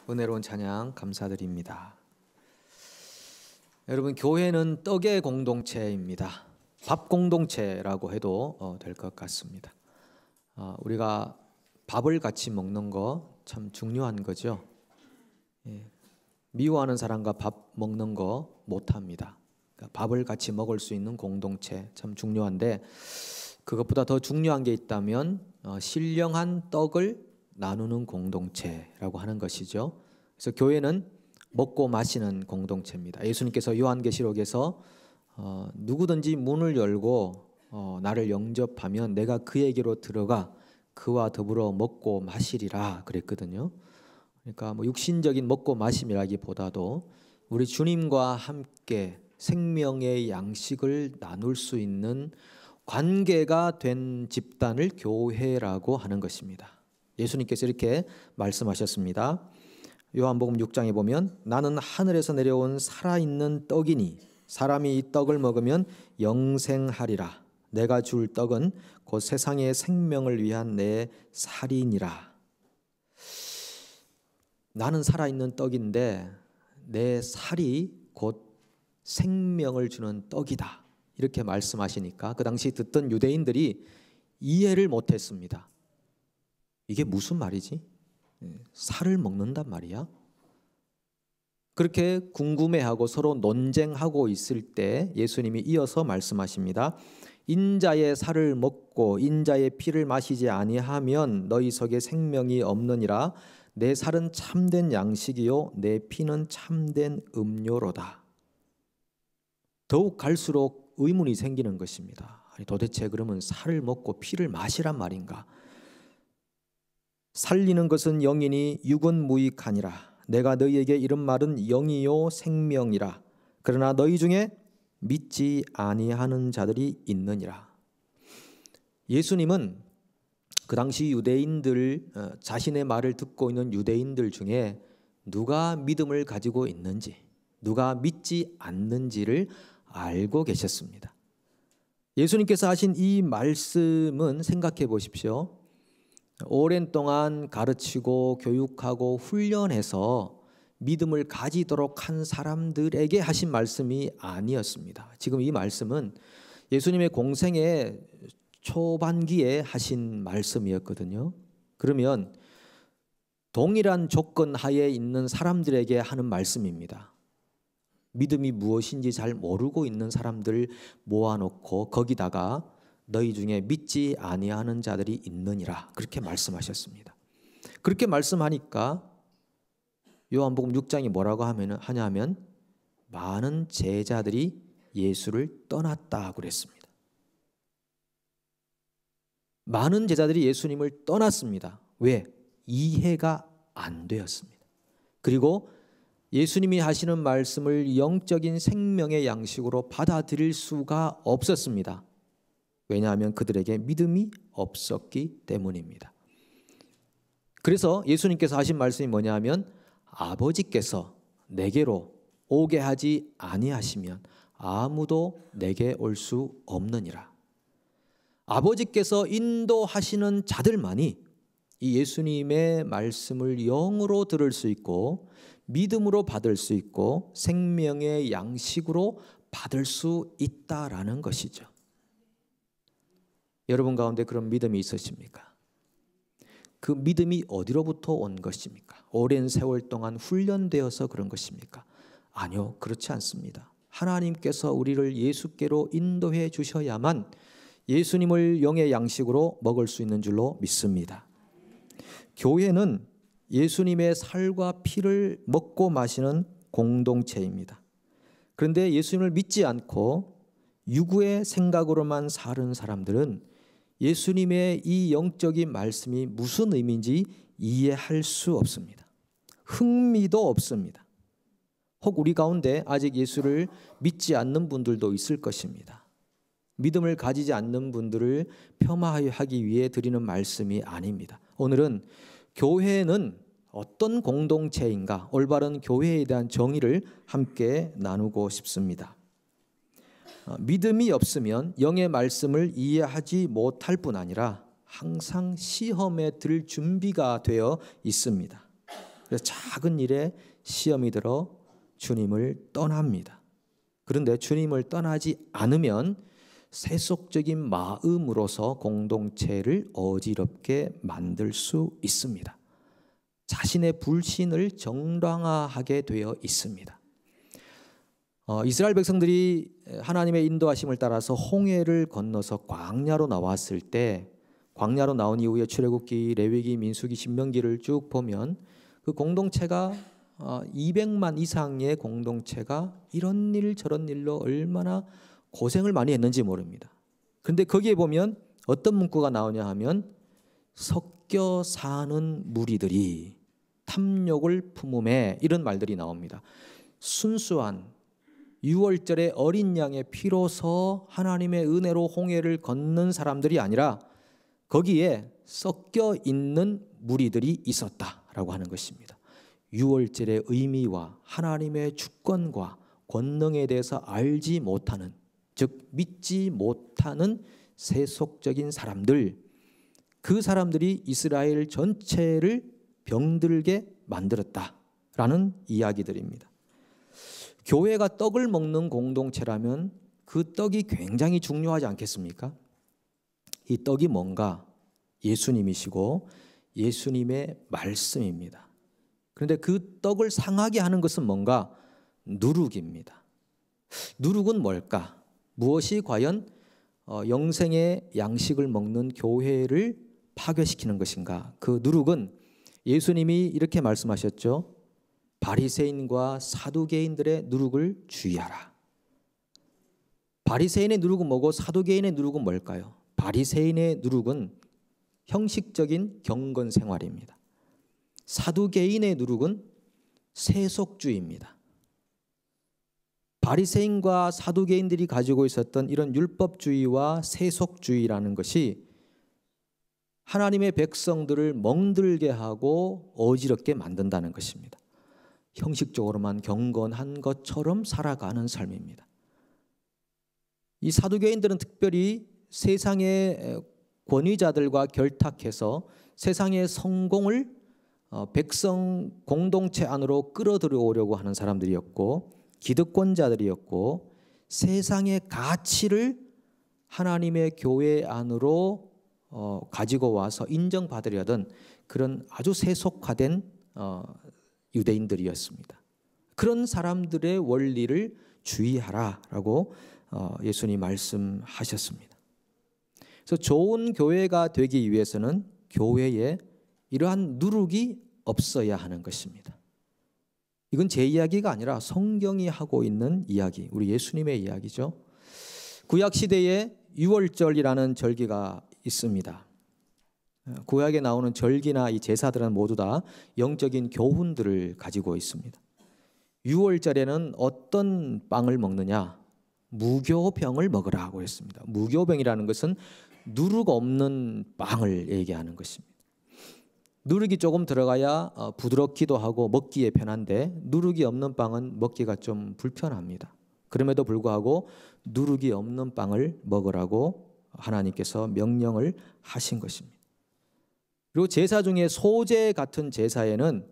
은혜로운 찬양 감사드립니다. 여러분, 교회는 떡의 공동체입니다. 밥 공동체라고 해도 될 것 같습니다. 우리가 밥을 같이 먹는 거 참 중요한 거죠. 미워하는 사람과 밥 먹는 거 못합니다. 그러니까 밥을 같이 먹을 수 있는 공동체 참 중요한데, 그것보다 더 중요한 게 있다면 신령한 떡을 나누는 공동체라고 하는 것이죠. 그래서 교회는 먹고 마시는 공동체입니다. 예수님께서 요한계시록에서 누구든지 문을 열고 나를 영접하면 내가 그에게로 들어가 그와 더불어 먹고 마시리라 그랬거든요. 그러니까 육신적인 먹고 마심이라기보다도 우리 주님과 함께 생명의 양식을 나눌 수 있는 관계가 된 집단을 교회라고 하는 것입니다. 예수님께서 이렇게 말씀하셨습니다. 요한복음 6장에 보면 나는 하늘에서 내려온 살아있는 떡이니 사람이 이 떡을 먹으면 영생하리라. 내가 줄 떡은 곧 세상의 생명을 위한 내 살이니라. 나는 살아있는 떡인데 내 살이 곧 생명을 주는 떡이다. 이렇게 말씀하시니까 그 당시 듣던 유대인들이 이해를 못했습니다. 이게 무슨 말이지? 살을 먹는단 말이야? 그렇게 궁금해하고 서로 논쟁하고 있을 때 예수님이 이어서 말씀하십니다. 인자의 살을 먹고 인자의 피를 마시지 아니하면 너희 속에 생명이 없느니라. 내 살은 참된 양식이요 내 피는 참된 음료로다. 더욱 갈수록 의문이 생기는 것입니다. 아니, 도대체 그러면 살을 먹고 피를 마시란 말인가? 살리는 것은 영이니 육은 무익하니라. 내가 너희에게 이른 말은 영이요 생명이라. 그러나 너희 중에 믿지 아니하는 자들이 있느니라. 예수님은 그 당시 유대인들, 자신의 말을 듣고 있는 유대인들 중에 누가 믿음을 가지고 있는지, 누가 믿지 않는지를 알고 계셨습니다. 예수님께서 하신 이 말씀은 생각해 보십시오. 오랜 동안 가르치고 교육하고 훈련해서 믿음을 가지도록 한 사람들에게 하신 말씀이 아니었습니다. 지금 이 말씀은 예수님의 공생의 초반기에 하신 말씀이었거든요. 그러면 동일한 조건 하에 있는 사람들에게 하는 말씀입니다. 믿음이 무엇인지 잘 모르고 있는 사람들 모아놓고 거기다가 너희 중에 믿지 아니하는 자들이 있느니라 그렇게 말씀하셨습니다. 그렇게 말씀하니까 요한복음 6장이 뭐라고 하냐면 많은 제자들이 예수를 떠났다 그랬습니다. 많은 제자들이 예수님을 떠났습니다. 왜? 이해가 안 되었습니다. 그리고 예수님이 하시는 말씀을 영적인 생명의 양식으로 받아들일 수가 없었습니다. 왜냐하면 그들에게 믿음이 없었기 때문입니다. 그래서 예수님께서 하신 말씀이 뭐냐면 아버지께서 내게로 오게 하지 아니하시면 아무도 내게 올 수 없느니라. 아버지께서 인도하시는 자들만이 이 예수님의 말씀을 영으로 들을 수 있고 믿음으로 받을 수 있고 생명의 양식으로 받을 수 있다라는 것이죠. 여러분 가운데 그런 믿음이 있으십니까? 그 믿음이 어디로부터 온 것입니까? 오랜 세월 동안 훈련되어서 그런 것입니까? 아니요, 그렇지 않습니다. 하나님께서 우리를 예수께로 인도해 주셔야만 예수님을 영의 양식으로 먹을 수 있는 줄로 믿습니다. 교회는 예수님의 살과 피를 먹고 마시는 공동체입니다. 그런데 예수님을 믿지 않고 유구의 생각으로만 사는 사람들은 예수님의 이 영적인 말씀이 무슨 의미인지 이해할 수 없습니다. 흥미도 없습니다. 혹 우리 가운데 아직 예수를 믿지 않는 분들도 있을 것입니다. 믿음을 가지지 않는 분들을 폄하하기 위해 드리는 말씀이 아닙니다. 오늘은 교회는 어떤 공동체인가, 올바른 교회에 대한 정의를 함께 나누고 싶습니다. 믿음이 없으면 영의 말씀을 이해하지 못할 뿐 아니라 항상 시험에 들 준비가 되어 있습니다. 그래서 작은 일에 시험이 들어 주님을 떠납니다. 그런데 주님을 떠나지 않으면 세속적인 마음으로서 공동체를 어지럽게 만들 수 있습니다. 자신의 불신을 정당화하게 되어 있습니다. 이스라엘 백성들이 하나님의 인도하심을 따라서 홍해를 건너서 광야로 나왔을 때, 광야로 나온 이후에 출애굽기, 레위기, 민수기, 신명기를 쭉 보면 그 공동체가 200만 이상의 공동체가 이런 일 저런 일로 얼마나 고생을 많이 했는지 모릅니다. 그런데 거기에 보면 어떤 문구가 나오냐 하면 섞여 사는 무리들이 탐욕을 품음에, 이런 말들이 나옵니다. 순수한 6월절의 어린 양의 피로서 하나님의 은혜로 홍해를 걷는 사람들이 아니라 거기에 섞여 있는 무리들이 있었다라고 하는 것입니다. 6월절의 의미와 하나님의 주권과 권능에 대해서 알지 못하는, 즉 믿지 못하는 세속적인 사람들, 그 사람들이 이스라엘 전체를 병들게 만들었다라는 이야기들입니다. 교회가 떡을 먹는 공동체라면 그 떡이 굉장히 중요하지 않겠습니까? 이 떡이 뭔가? 예수님이시고 예수님의 말씀입니다. 그런데 그 떡을 상하게 하는 것은 뭔가? 누룩입니다. 누룩은 뭘까? 무엇이 과연 영생의 양식을 먹는 교회를 파괴시키는 것인가? 그 누룩은 예수님이 이렇게 말씀하셨죠. 바리새인과 사두개인들의 누룩을 주의하라. 바리새인의 누룩은 뭐고 사두개인의 누룩은 뭘까요? 바리새인의 누룩은 형식적인 경건 생활입니다. 사두개인의 누룩은 세속주의입니다. 바리새인과 사두개인들이 가지고 있었던 이런 율법주의와 세속주의라는 것이 하나님의 백성들을 멍들게 하고 어지럽게 만든다는 것입니다. 형식적으로만 경건한 것처럼 살아가는 삶입니다. 이 사두개인들은 특별히 세상의 권위자들과 결탁해서 세상의 성공을 백성 공동체 안으로 끌어들여오려고 하는 사람들이었고, 기득권자들이었고, 세상의 가치를 하나님의 교회 안으로 가지고 와서 인정받으려던 그런 아주 세속화된 유대인들이었습니다. 그런 사람들의 원리를 주의하라라고 예수님이 말씀하셨습니다. 그래서 좋은 교회가 되기 위해서는 교회에 이러한 누룩이 없어야 하는 것입니다. 이건 제 이야기가 아니라 성경이 하고 있는 이야기, 우리 예수님의 이야기죠. 구약 시대에 유월절이라는 절기가 있습니다. 구약에 나오는 절기나 이 제사들은 모두 다 영적인 교훈들을 가지고 있습니다. 유월절에는 어떤 빵을 먹느냐? 무교병을 먹으라고 했습니다. 무교병이라는 것은 누룩 없는 빵을 얘기하는 것입니다. 누룩이 조금 들어가야 부드럽기도 하고 먹기에 편한데 누룩이 없는 빵은 먹기가 좀 불편합니다. 그럼에도 불구하고 누룩이 없는 빵을 먹으라고 하나님께서 명령을 하신 것입니다. 그리고 제사 중에 소제 같은 제사에는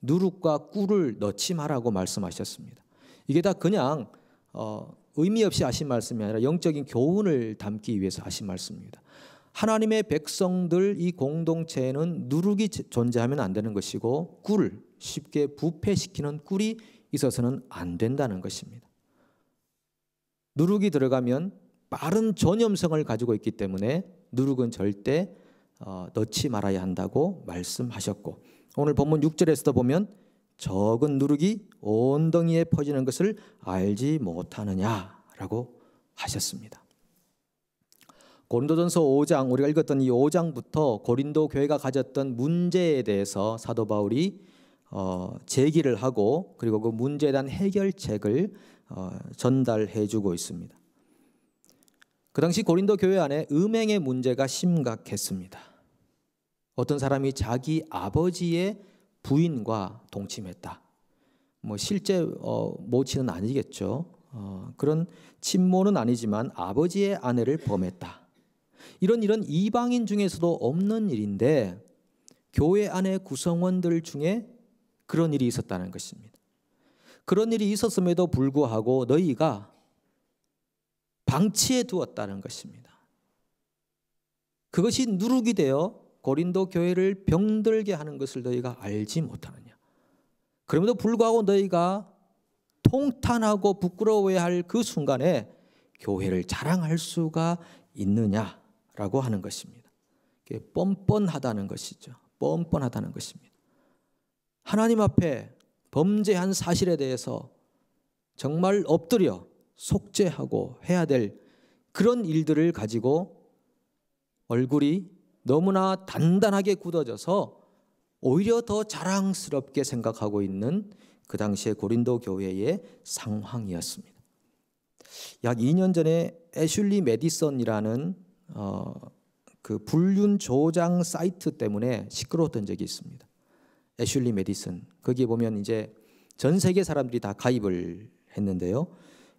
누룩과 꿀을 넣지 말라고 말씀하셨습니다. 이게 다 그냥 의미 없이 하신 말씀이 아니라 영적인 교훈을 담기 위해서 하신 말씀입니다. 하나님의 백성들 이 공동체에는 누룩이 존재하면 안 되는 것이고 꿀, 쉽게 부패시키는 꿀이 있어서는 안 된다는 것입니다. 누룩이 들어가면 빠른 전염성을 가지고 있기 때문에 누룩은 절대 넣지 말아야 한다고 말씀하셨고, 오늘 본문 6절에서도 보면 적은 누룩이 온 덩이에 퍼지는 것을 알지 못하느냐라고 하셨습니다. 고린도전서 5장, 우리가 읽었던 이 5장부터 고린도 교회가 가졌던 문제에 대해서 사도 바울이 제기를 하고, 그리고 그 문제에 대한 해결책을 전달해 주고 있습니다. 그 당시 고린도 교회 안에 음행의 문제가 심각했습니다. 어떤 사람이 자기 아버지의 부인과 동침했다. 실제 모친은 아니겠죠. 그런 친모는 아니지만 아버지의 아내를 범했다. 이런 일은 이방인 중에서도 없는 일인데 교회 안의 구성원들 중에 그런 일이 있었다는 것입니다. 그런 일이 있었음에도 불구하고 너희가 방치해 두었다는 것입니다. 그것이 누룩이 되어 고린도 교회를 병들게 하는 것을 너희가 알지 못하느냐. 그럼에도 불구하고 너희가 통탄하고 부끄러워해야 할 그 순간에 교회를 자랑할 수가 있느냐라고 하는 것입니다. 뻔뻔하다는 것이죠. 뻔뻔하다는 것입니다. 하나님 앞에 범죄한 사실에 대해서 정말 엎드려 속죄하고 해야 될 그런 일들을 가지고 얼굴이 너무나 단단하게 굳어져서 오히려 더 자랑스럽게 생각하고 있는 그 당시의 고린도 교회의 상황이었습니다. 약 2년 전에 애슐리 메디슨이라는 그 불륜 조장 사이트 때문에 시끄러웠던 적이 있습니다. 애슐리 메디슨, 거기에 보면 이제 전 세계 사람들이 다 가입을 했는데요,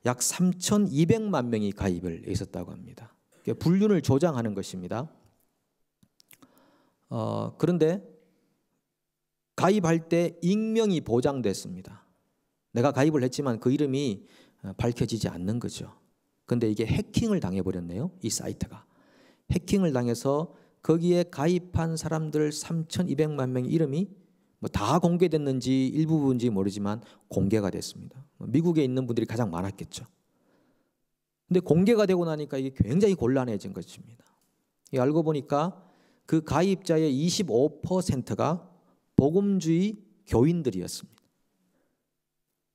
약 3,200만 명이 가입을 했었다고 합니다. 불륜을 조장하는 것입니다. 그런데 가입할 때 익명이 보장됐습니다. 내가 가입을 했지만 그 이름이 밝혀지지 않는 거죠. 그런데 이게 해킹을 당해버렸네요. 이 사이트가 해킹을 당해서 거기에 가입한 사람들 3,200만 명의 이름이 뭐 다 공개됐는지 일부분인지 모르지만 공개가 됐습니다. 미국에 있는 분들이 가장 많았겠죠. 근데 공개가 되고 나니까 이게 굉장히 곤란해진 것입니다. 알고 보니까 그 가입자의 25%가 복음주의 교인들이었습니다.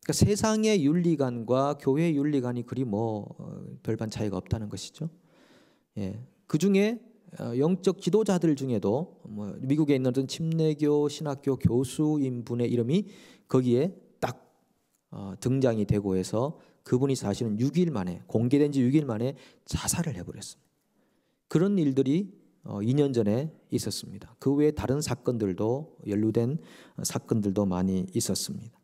그러니까 세상의 윤리관과 교회의 윤리관이 그리 별반 차이가 없다는 것이죠. 그 중에 영적 지도자들 중에도 미국에 있는 어떤 침례교 신학교 교수인 분의 이름이 거기에 딱 등장이 되고 해서 그분이 사실은 6일 만에, 공개된 지 6일 만에 자살을 해버렸습니다. 그런 일들이 2년 전에 있었습니다. 그 외에 다른 사건들도, 연루된 사건들도 많이 있었습니다.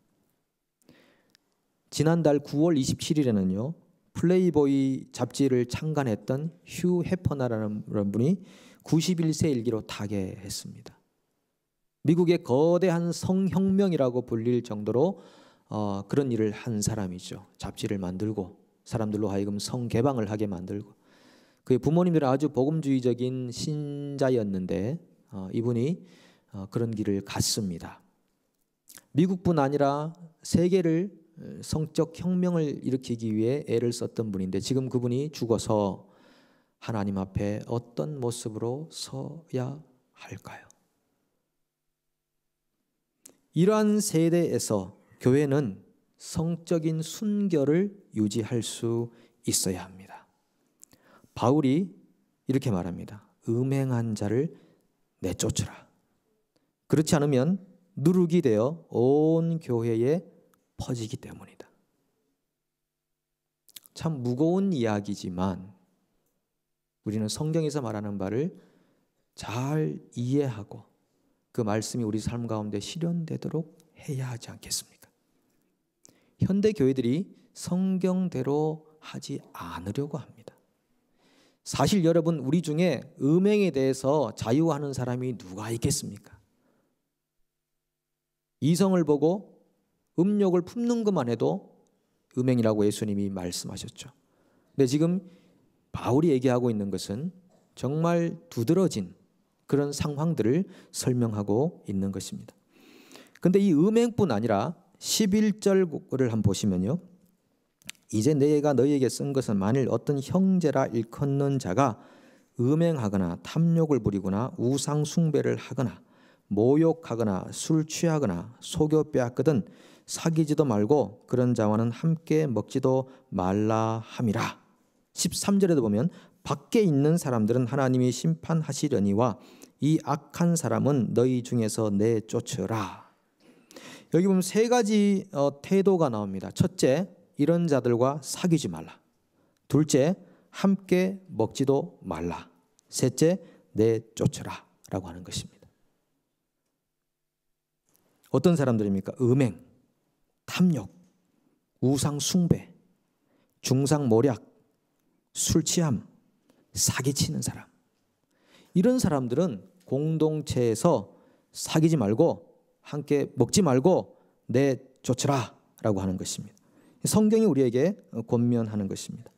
지난달 9월 27일에는요 플레이보이 잡지를 창간했던 휴 해퍼나라는 분이 91세 일기로 타계했습니다. 미국의 거대한 성혁명이라고 불릴 정도로 그런 일을 한 사람이죠. 잡지를 만들고 사람들로 하여금 성개방을 하게 만들고, 그의 부모님들은 아주 복음주의적인 신자였는데 이분이 그런 길을 갔습니다. 미국뿐 아니라 세계를 성적 혁명을 일으키기 위해 애를 썼던 분인데 지금 그분이 죽어서 하나님 앞에 어떤 모습으로 서야 할까요? 이러한 세대에서 교회는 성적인 순결을 유지할 수 있어야 합니다. 바울이 이렇게 말합니다. 음행한 자를 내쫓으라. 그렇지 않으면 누룩이 되어 온 교회에 퍼지기 때문이다. 참 무거운 이야기지만 우리는 성경에서 말하는 바를 잘 이해하고 그 말씀이 우리 삶 가운데 실현되도록 해야 하지 않겠습니까? 현대 교회들이 성경대로 하지 않으려고 합니다. 사실 여러분, 우리 중에 음행에 대해서 자유하는 사람이 누가 있겠습니까? 이성을 보고 음욕을 품는 것만 해도 음행이라고 예수님이 말씀하셨죠. 근데 지금 바울이 얘기하고 있는 것은 정말 두드러진 그런 상황들을 설명하고 있는 것입니다. 그런데 이 음행뿐 아니라 11절을 한번 보시면요, 이제 내가 너희에게 쓴 것은 만일 어떤 형제라 일컫는 자가 음행하거나 탐욕을 부리거나 우상 숭배를 하거나 모욕하거나 술 취하거나 속여 빼앗거든 사귀지도 말고 그런 자와는 함께 먹지도 말라 함이라. 13절에도 보면 밖에 있는 사람들은 하나님이 심판하시려니와 이 악한 사람은 너희 중에서 내쫓으라. 여기 보면 세 가지 태도가 나옵니다. 첫째, 이런 자들과 사귀지 말라. 둘째, 함께 먹지도 말라. 셋째, 내쫓으라 라고 하는 것입니다. 어떤 사람들입니까? 음행, 탐욕, 우상 숭배, 중상모략, 술 취함, 사기치는 사람. 이런 사람들은 공동체에서 사귀지 말고 함께 먹지 말고 내쫓으라 라고 하는 것입니다. 성경이 우리에게 권면하는 것입니다.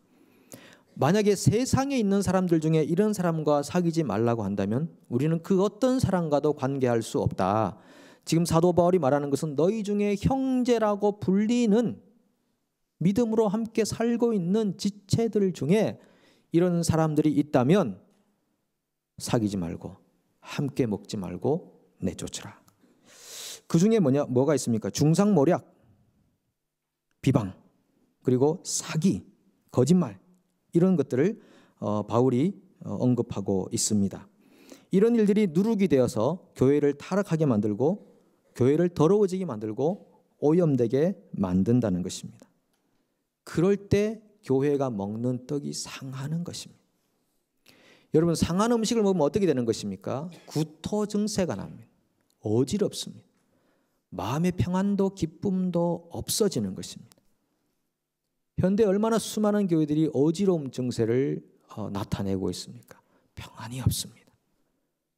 만약에 세상에 있는 사람들 중에 이런 사람과 사귀지 말라고 한다면 우리는 그 어떤 사람과도 관계할 수 없다. 지금 사도 바울이 말하는 것은 너희 중에 형제라고 불리는 믿음으로 함께 살고 있는 지체들 중에 이런 사람들이 있다면 사귀지 말고 함께 먹지 말고 내쫓으라. 그 중에 뭐가 있습니까? 중상모략, 비방, 그리고 사기, 거짓말, 이런 것들을 바울이 언급하고 있습니다. 이런 일들이 누룩이 되어서 교회를 타락하게 만들고 교회를 더러워지게 만들고 오염되게 만든다는 것입니다. 그럴 때 교회가 먹는 떡이 상하는 것입니다. 여러분, 상한 음식을 먹으면 어떻게 되는 것입니까? 구토 증세가 납니다. 어지럽습니다. 마음의 평안도 기쁨도 없어지는 것입니다. 현대 얼마나 수많은 교회들이 어지러움 증세를 나타내고 있습니까? 평안이 없습니다.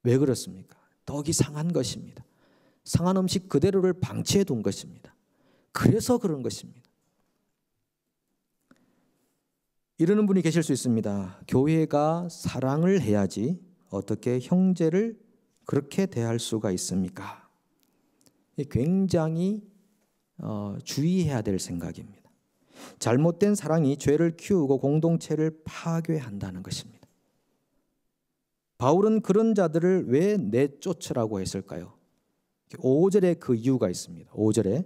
왜 그렇습니까? 떡이 상한 것입니다. 상한 음식 그대로를 방치해 둔 것입니다. 그래서 그런 것입니다. 이러는 분이 계실 수 있습니다. 교회가 사랑을 해야지 어떻게 형제를 그렇게 대할 수가 있습니까? 굉장히 주의해야 될 생각입니다. 잘못된 사랑이 죄를 키우고 공동체를 파괴한다는 것입니다. 바울은 그런 자들을 왜 내쫓으라고 했을까요? 5절에 그 이유가 있습니다. 5절에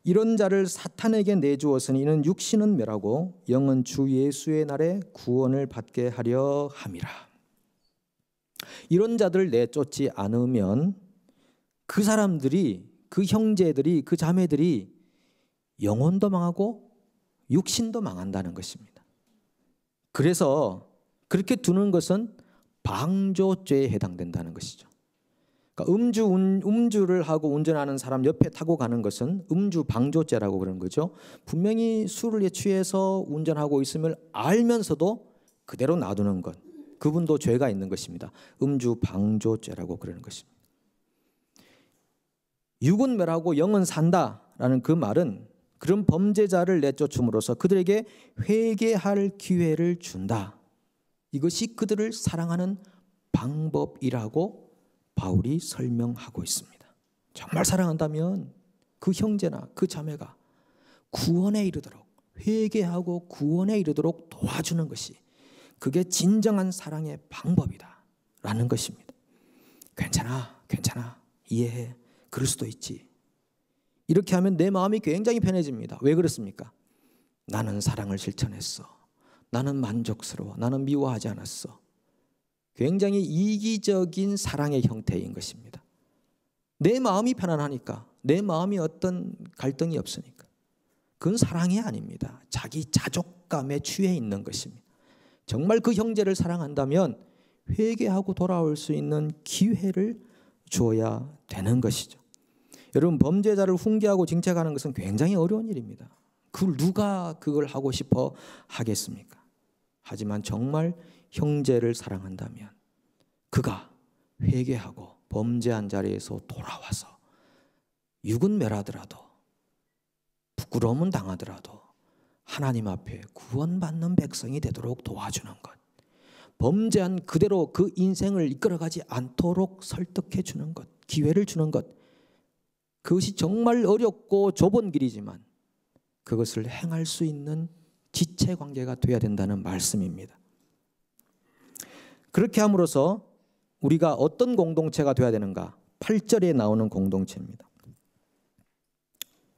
이런 자를 사탄에게 내주었으니 이는 육신은 멸하고 영은 주 예수의 날에 구원을 받게 하려 함이라. 이런 자들을 내쫓지 않으면 그 사람들이, 그 형제들이, 그 자매들이 영혼도 망하고 육신도 망한다는 것입니다. 그래서 그렇게 두는 것은 방조죄에 해당된다는 것이죠. 그러니까 음주를 하고 운전하는 사람 옆에 타고 가는 것은 음주 방조죄라고 그러는 거죠. 분명히 술에 취해서 운전하고 있음을 알면서도 그대로 놔두는 것, 그분도 죄가 있는 것입니다. 음주 방조죄라고 그러는 것입니다. 육은 멸하고 영은 산다라는 그 말은 그런 범죄자를 내쫓음으로써 그들에게 회개할 기회를 준다. 이것이 그들을 사랑하는 방법이라고 바울이 설명하고 있습니다. 정말 사랑한다면 그 형제나 그 자매가 구원에 이르도록, 회개하고 구원에 이르도록 도와주는 것이 그게 진정한 사랑의 방법이다 라는 것입니다. 괜찮아, 이해해, 그럴 수도 있지. 이렇게 하면 내 마음이 굉장히 편해집니다. 왜 그렇습니까? 나는 사랑을 실천했어. 나는 만족스러워. 나는 미워하지 않았어. 굉장히 이기적인 사랑의 형태인 것입니다. 내 마음이 편안하니까, 내 마음이 어떤 갈등이 없으니까. 그건 사랑이 아닙니다. 자기 자족감에 취해 있는 것입니다. 정말 그 형제를 사랑한다면 회개하고 돌아올 수 있는 기회를 주어야 되는 것이죠. 여러분, 범죄자를 훈계하고 징책하는 것은 굉장히 어려운 일입니다. 누가 그걸 하고 싶어 하겠습니까? 하지만 정말 형제를 사랑한다면 그가 회개하고 범죄한 자리에서 돌아와서 육은 멸하더라도 부끄러움은 당하더라도 하나님 앞에 구원받는 백성이 되도록 도와주는 것, 범죄한 그대로 그 인생을 이끌어가지 않도록 설득해 주는 것, 기회를 주는 것, 그것이 정말 어렵고 좁은 길이지만 그것을 행할 수 있는 지체 관계가 되어야 된다는 말씀입니다. 그렇게 함으로써 우리가 어떤 공동체가 되어야 되는가? 8절에 나오는 공동체입니다.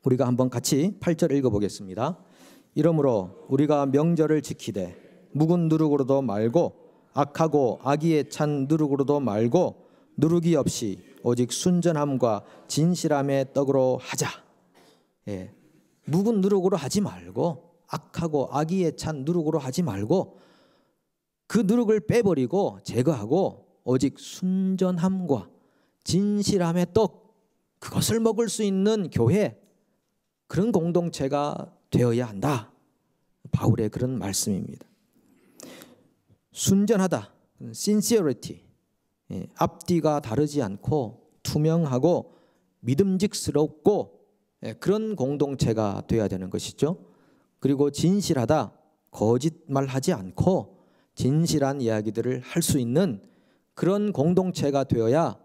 우리가 한번 같이 8절 읽어보겠습니다. 이러므로 우리가 명절을 지키되 묵은 누룩으로도 말고 악하고 악의에 찬 누룩으로도 말고 누룩이 없이 오직 순전함과 진실함의 떡으로 하자. 묵은 누룩으로 하지 말고 악하고 악의에 찬 누룩으로 하지 말고 그 누룩을 빼버리고 제거하고 오직 순전함과 진실함의 떡, 그것을 먹을 수 있는 교회, 그런 공동체가 되어야 한다. 바울의 그런 말씀입니다. 순전하다, sincerity, 앞뒤가 다르지 않고 투명하고 믿음직스럽고 그런 공동체가 되어야 되는 것이죠. 그리고 진실하다, 거짓말하지 않고 진실한 이야기들을 할 수 있는 그런 공동체가 되어야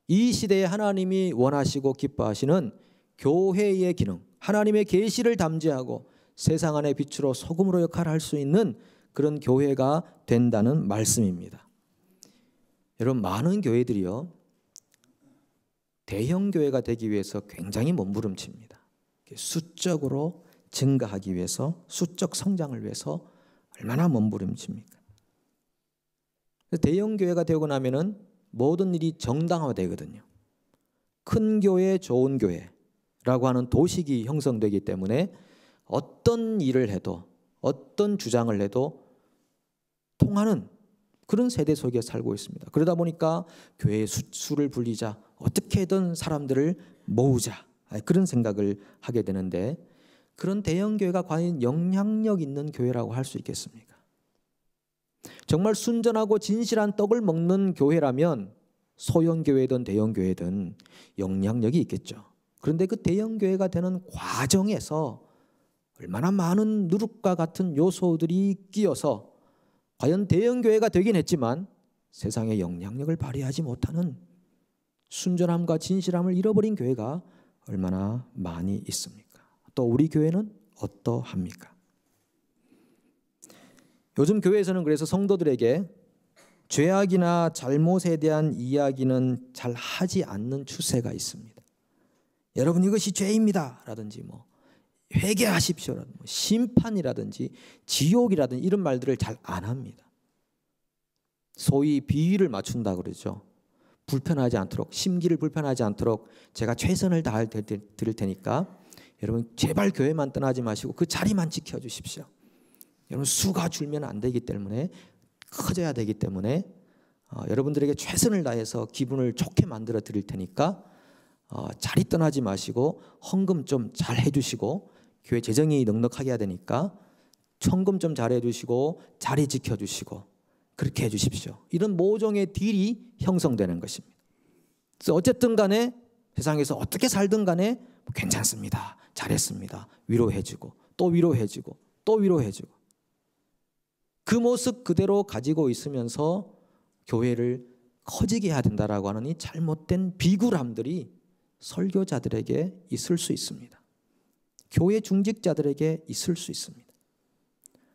이 시대에 하나님이 원하시고 기뻐하시는 교회의 기능, 하나님의 계시를 담지하고 세상 안의 빛으로 소금으로 역할을 할 수 있는 그런 교회가 된다는 말씀입니다. 여러분, 많은 교회들이요, 대형 교회가 되기 위해서 굉장히 몸부림칩니다. 수적으로 증가하기 위해서, 수적 성장을 위해서 얼마나 몸부림칩니까? 대형 교회가 되고 나면은 모든 일이 정당화되거든요. 큰 교회, 좋은 교회라고 하는 도식이 형성되기 때문에 어떤 일을 해도, 어떤 주장을 해도 통하는 그런 세대 속에 살고 있습니다. 그러다 보니까 교회의 수를 불리자, 어떻게든 사람들을 모으자, 그런 생각을 하게 되는데, 그런 대형 교회가 과연 영향력 있는 교회라고 할 수 있겠습니까? 정말 순전하고 진실한 떡을 먹는 교회라면 소형 교회든 대형 교회든 영향력이 있겠죠. 그런데 그 대형 교회가 되는 과정에서 얼마나 많은 누룩과 같은 요소들이 끼어서 과연 대형 교회가 되긴 했지만 세상에 영향력을 발휘하지 못하는 순전함과 진실함을 잃어버린 교회가 얼마나 많이 있습니까? 또 우리 교회는 어떠합니까? 요즘 교회에서는 그래서 성도들에게 죄악이나 잘못에 대한 이야기는 잘 하지 않는 추세가 있습니다. 여러분, 이것이 죄입니다 라든지 회개하십시오라든지 심판이라든지 지옥이라든지 이런 말들을 잘 안 합니다. 소위 비위를 맞춘다 그러죠. 불편하지 않도록, 심기를 불편하지 않도록 제가 최선을 다할 드릴 테니까 여러분 제발 교회만 떠나지 마시고 그 자리만 지켜주십시오. 여러분, 수가 줄면 안 되기 때문에, 커져야 되기 때문에 여러분들에게 최선을 다해서 기분을 좋게 만들어 드릴 테니까 자리 떠나지 마시고 헌금 좀 잘 해주시고, 교회 재정이 넉넉하게 해야 되니까 헌금 좀 잘 해주시고 자리 지켜주시고 그렇게 해주십시오. 이런 모종의 딜이 형성되는 것입니다. 그래서 어쨌든 간에 세상에서 어떻게 살든 간에 괜찮습니다, 잘했습니다, 위로해주고 또 위로해주고 또 위로해주고, 그 모습 그대로 가지고 있으면서 교회를 커지게 해야 된다라고 하는 이 잘못된 비굴함들이 설교자들에게 있을 수 있습니다. 교회 중직자들에게 있을 수 있습니다.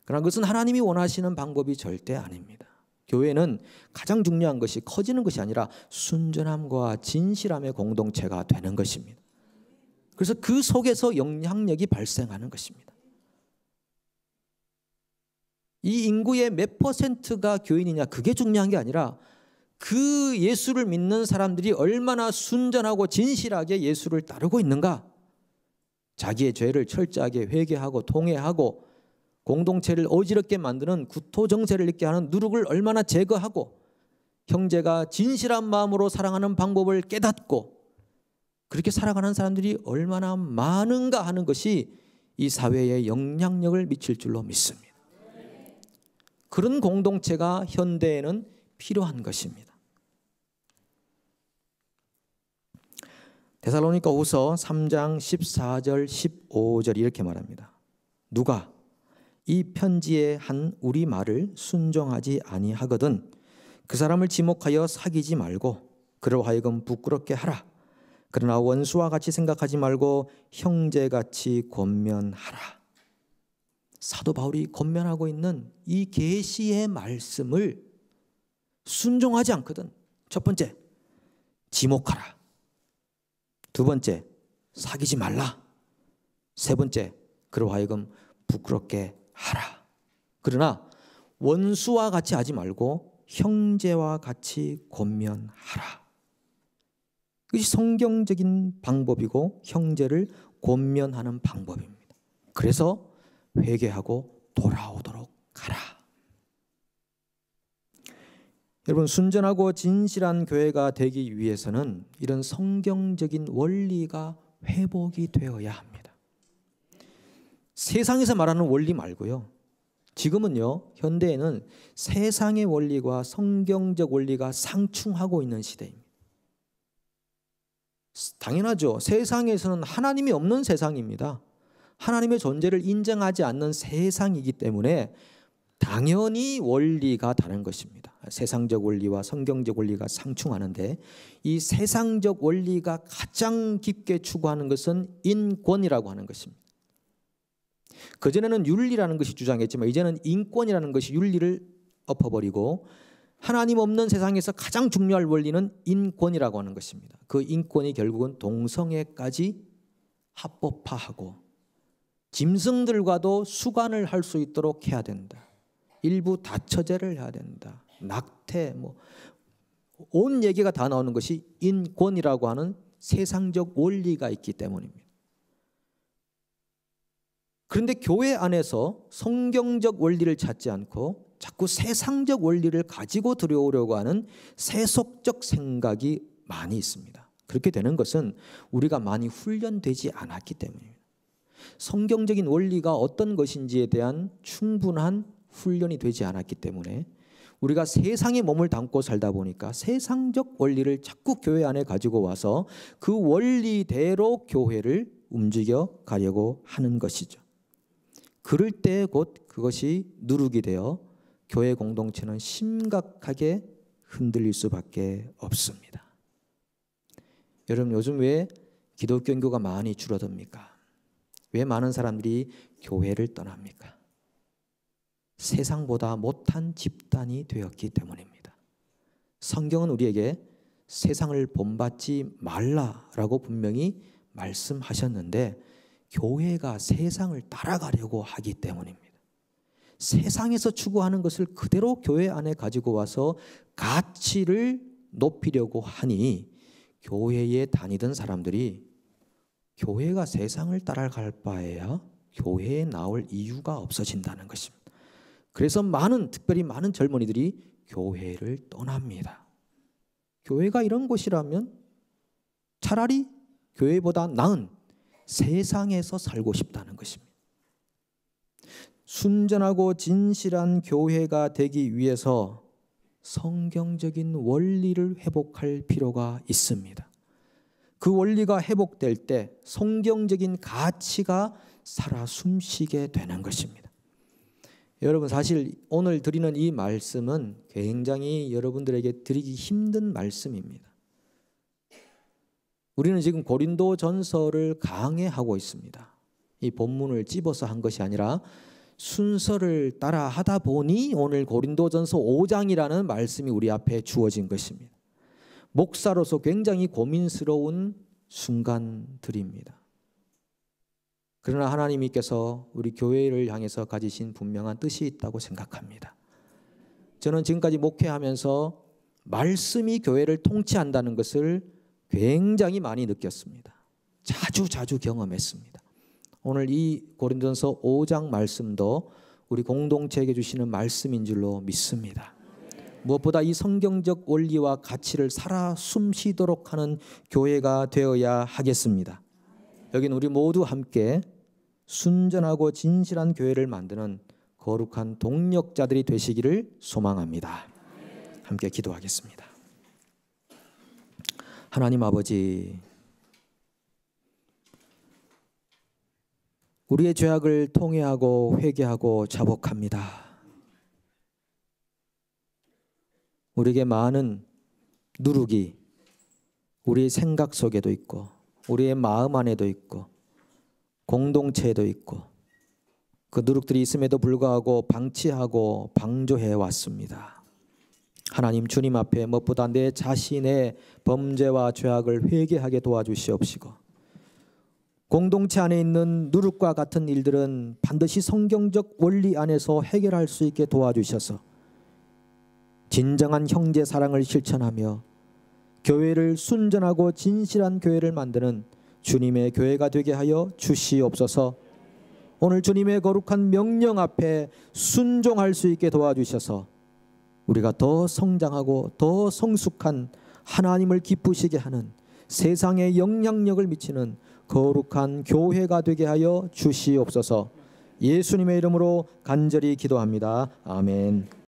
그러나 그것은 하나님이 원하시는 방법이 절대 아닙니다. 교회는 가장 중요한 것이 커지는 것이 아니라 순전함과 진실함의 공동체가 되는 것입니다. 그래서 그 속에서 영향력이 발생하는 것입니다. 이 인구의 몇 퍼센트가 교인이냐, 그게 중요한 게 아니라 그 예수를 믿는 사람들이 얼마나 순전하고 진실하게 예수를 따르고 있는가, 자기의 죄를 철저하게 회개하고 통회하고 공동체를 어지럽게 만드는 구토정세를 있게 하는 누룩을 얼마나 제거하고 형제가 진실한 마음으로 사랑하는 방법을 깨닫고 그렇게 살아가는 사람들이 얼마나 많은가 하는 것이 이 사회에 영향력을 미칠 줄로 믿습니다. 그런 공동체가 현대에는 필요한 것입니다. 데살로니가후서 3장 14절 15절 이렇게 말합니다. 누가 이 편지에 한 우리 말을 순종하지 아니하거든 그 사람을 지목하여 사귀지 말고 그로 하여금 부끄럽게 하라. 그러나 원수와 같이 생각하지 말고 형제같이 권면하라. 사도 바울이 권면하고 있는 이 계시의 말씀을 순종하지 않거든, 첫 번째 지목하라, 두 번째 사귀지 말라, 세 번째 그로 하여금 부끄럽게 하라. 그러나 원수와 같이 하지 말고 형제와 같이 권면하라. 그것이 성경적인 방법이고 형제를 권면하는 방법입니다. 그래서 회개하고 돌아오도록 하라. 여러분, 순전하고 진실한 교회가 되기 위해서는 이런 성경적인 원리가 회복이 되어야 합니다. 세상에서 말하는 원리 말고요, 지금은요, 현대에는 세상의 원리와 성경적 원리가 상충하고 있는 시대입니다. 당연하죠. 세상에서는 하나님이 없는 세상입니다. 하나님의 존재를 인정하지 않는 세상이기 때문에 당연히 원리가 다른 것입니다. 세상적 원리와 성경적 원리가 상충하는데 이 세상적 원리가 가장 깊게 추구하는 것은 인권이라고 하는 것입니다. 그전에는 윤리라는 것이 주장했지만 이제는 인권이라는 것이 윤리를 엎어버리고 하나님 없는 세상에서 가장 중요할 원리는 인권이라고 하는 것입니다. 그 인권이 결국은 동성애까지 합법화하고 짐승들과도 수간을 할 수 있도록 해야 된다. 일부 다처제를 해야 된다. 낙태 온 얘기가 다 나오는 것이 인권이라고 하는 세상적 원리가 있기 때문입니다. 그런데 교회 안에서 성경적 원리를 찾지 않고 자꾸 세상적 원리를 가지고 들어오려고 하는 세속적 생각이 많이 있습니다. 그렇게 되는 것은 우리가 많이 훈련되지 않았기 때문입니다. 성경적인 원리가 어떤 것인지에 대한 충분한 훈련이 되지 않았기 때문에 우리가 세상에 몸을 담고 살다 보니까 세상적 원리를 자꾸 교회 안에 가지고 와서 그 원리대로 교회를 움직여 가려고 하는 것이죠. 그럴 때 곧 그것이 누룩이 되어 교회 공동체는 심각하게 흔들릴 수밖에 없습니다. 여러분, 요즘 왜 기독교 인구가 많이 줄어듭니까? 왜 많은 사람들이 교회를 떠납니까? 세상보다 못한 집단이 되었기 때문입니다. 성경은 우리에게 세상을 본받지 말라라고 분명히 말씀하셨는데 교회가 세상을 따라가려고 하기 때문입니다. 세상에서 추구하는 것을 그대로 교회 안에 가지고 와서 가치를 높이려고 하니 교회에 다니던 사람들이 교회가 세상을 따라갈 바에야 교회에 나올 이유가 없어진다는 것입니다. 그래서 특별히 많은 젊은이들이 교회를 떠납니다. 교회가 이런 곳이라면 차라리 교회보다 나은 세상에서 살고 싶다는 것입니다. 순전하고 진실한 교회가 되기 위해서 성경적인 원리를 회복할 필요가 있습니다. 그 원리가 회복될 때 성경적인 가치가 살아 숨쉬게 되는 것입니다. 여러분, 사실 오늘 드리는 이 말씀은 굉장히 여러분들에게 드리기 힘든 말씀입니다. 우리는 지금 고린도전서를 강해하고 있습니다. 이 본문을 찝어서 한 것이 아니라 순서를 따라 하다 보니 오늘 고린도전서 5장이라는 말씀이 우리 앞에 주어진 것입니다. 목사로서 굉장히 고민스러운 순간들입니다. 그러나 하나님께서 우리 교회를 향해서 가지신 분명한 뜻이 있다고 생각합니다. 저는 지금까지 목회하면서 말씀이 교회를 통치한다는 것을 굉장히 많이 느꼈습니다. 자주 경험했습니다. 오늘 이 고린도전서 5장 말씀도 우리 공동체에게 주시는 말씀인 줄로 믿습니다. 무엇보다 이 성경적 원리와 가치를 살아 숨쉬도록 하는 교회가 되어야 하겠습니다. 여기는 우리 모두 함께 순전하고 진실한 교회를 만드는 거룩한 동력자들이 되시기를 소망합니다. 함께 기도하겠습니다. 하나님 아버지, 우리의 죄악을 통회하고 회개하고 자복합니다. 우리에게 많은 누룩이 우리의 생각 속에도 있고 우리의 마음 안에도 있고 공동체에도 있고 그 누룩들이 있음에도 불구하고 방치하고 방조해 왔습니다. 하나님, 주님 앞에 무엇보다 내 자신의 범죄와 죄악을 회개하게 도와주시옵시고 공동체 안에 있는 누룩과 같은 일들은 반드시 성경적 원리 안에서 해결할 수 있게 도와주셔서 진정한 형제 사랑을 실천하며 교회를 순전하고 진실한 교회를 만드는 주님의 교회가 되게 하여 주시옵소서. 오늘 주님의 거룩한 명령 앞에 순종할 수 있게 도와주셔서 우리가 더 성장하고 더 성숙한 하나님을 기쁘시게 하는 세상에 영향력을 미치는 거룩한 교회가 되게 하여 주시옵소서. 예수님의 이름으로 간절히 기도합니다. 아멘.